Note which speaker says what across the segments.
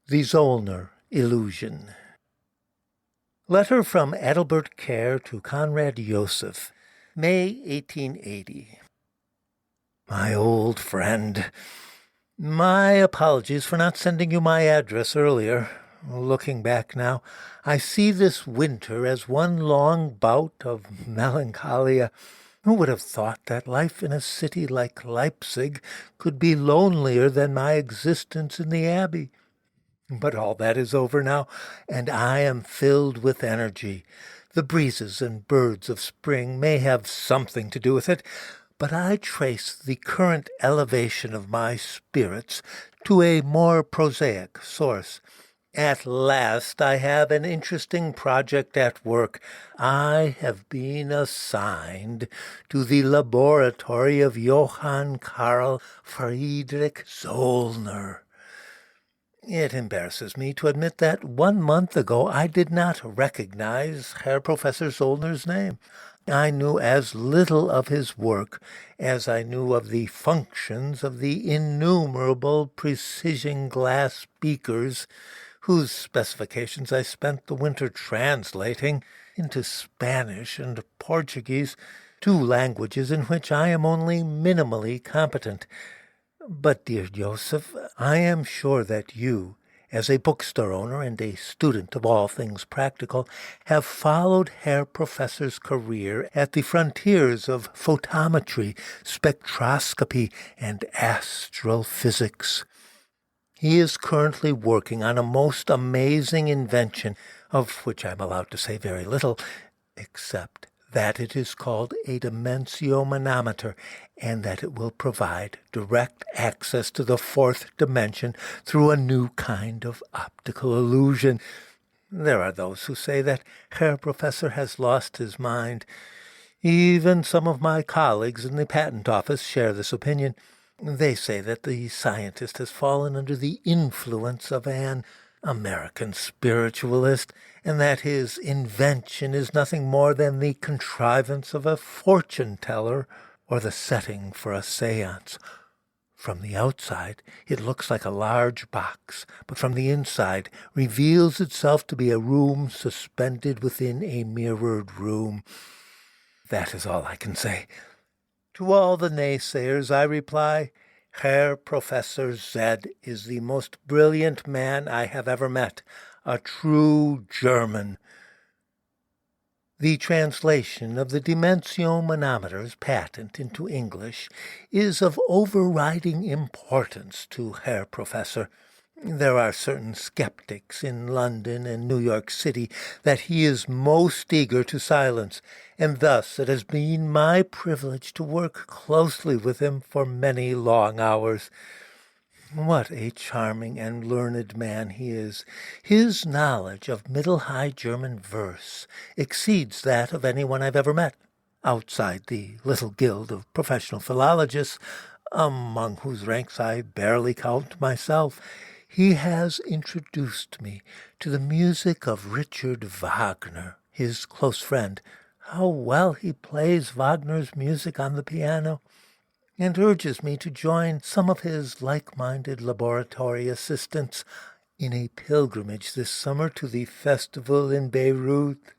Speaker 1: The Zöllner Illusion. Letter from Adalbert Kehr to Conrad Joseph, May 1880. My old friend, my apologies for not sending you my address earlier. Looking back now, I see this winter as one long bout of melancholia. Who would have thought that life in a city like Leipzig could be lonelier than my existence in the Abbey? But all that is over now, and I am filled with energy. The breezes and birds of spring may have something to do with it, but I trace the current elevation of my spirits to a more prosaic source. At last I have an interesting project at work. I have been assigned to the laboratory of Johann Karl Friedrich Zöllner. It embarrasses me to admit that 1 month ago I did not recognize Herr Professor Zöllner's name. I knew as little of his work as I knew of the functions of the innumerable precision glass beakers whose specifications I spent the winter translating into Spanish and Portuguese, 2 languages in which I am only minimally competent. But, dear Joseph, I am sure that you, as a bookstore owner and a student of all things practical, have followed Herr Professor's career at the frontiers of photometry, spectroscopy, and astrophysics. He is currently working on a most amazing invention, of which I am allowed to say very little, except that it is called a dimensiometer, and that it will provide direct access to the 4th dimension through a new kind of optical illusion. There are those who say that Herr Professor has lost his mind. Even some of my colleagues in the patent office share this opinion. They say that the scientist has fallen under the influence of an American spiritualist, and that his invention is nothing more than the contrivance of a fortune-teller or the setting for a séance. From the outside, it looks like a large box, but from the inside reveals itself to be a room suspended within a mirrored room. That is all I can say. To all the naysayers I reply, Herr Professor Z is the most brilliant man I have ever met, a true German. The translation of the dimensiometer's patent into English is of overriding importance to Herr Professor. There are certain skeptics in London and New York City that he is most eager to silence, and thus it has been my privilege to work closely with him for many long hours. What a charming and learned man he is! His knowledge of Middle-High German verse exceeds that of anyone I've ever met, outside the little guild of professional philologists, among whose ranks I barely count myself. He has introduced me to the music of Richard Wagner, his close friend. How well he plays Wagner's music on the piano, and urges me to join some of his like-minded laboratory assistants in a pilgrimage this summer to the festival in Beirut.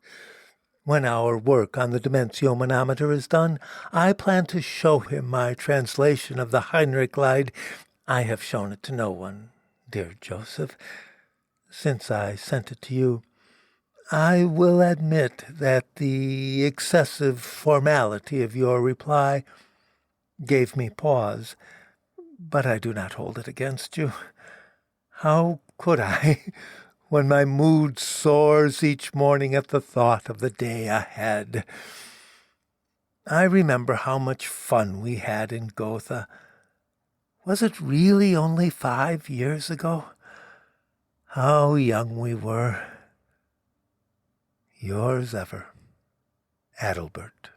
Speaker 1: When our work on the dimensiometer is done, I plan to show him my translation of the Heinrich Lied. I have shown it to no one, dear Joseph, since I sent it to you. I will admit that the excessive formality of your reply gave me pause, but I do not hold it against you. How could I, when my mood soars each morning at the thought of the day ahead? I remember how much fun we had in Gotha. Was it really only 5 years ago? How young we were. Yours ever, Adalbert.